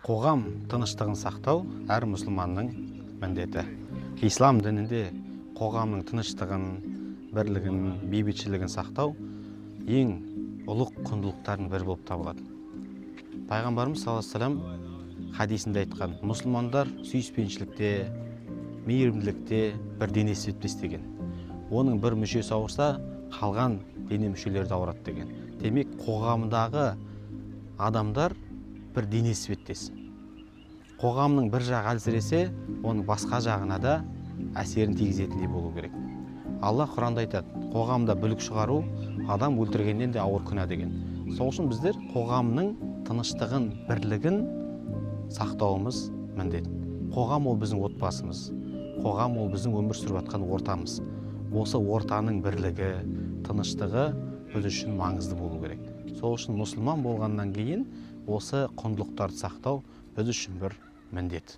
Қоғам тыныштығын сақтау әр мұсылманның міндеті. Ислам дінінде қоғамның тыныштығын, бірлігін, бейбітшілігін сақтау ең ұлық құндылықтардың бірі болып табылады. Пайғамбарымыз саллаллаху алейхи вассалам хадисінде айтқан: мұсылмандар сүйіспеншілікте, мейірімділікте бір денесі бітпес деген. Оның бір мүшесі ауырса, қалған дене мүшелері де ауырады деген. Демек, қоғамдағы адамдар бір денесі бітпес. Қоғамның бір жағы әлсіресе, оның басқа жағына да әсерін тигізетіндей болу керек. Алла Құранда айтады: қоғамда бүлік шығару адам өлтіргеннен де ауыр күнә деген. Сол үшін біздер қоғамның тыныштығын, бірлігін сақтауымыз міндет. Қоғам ол біздің отбасымыз. Қоғам ол біздің өмір сүріп жатқан ортамыз. Осы ортаның бірлігі, тыныштығы біз үшін маңызды болу керек. Сол үшін мұсылман болғаннан кейін осы құндылықтарды сақтау біз үшін бір міндет.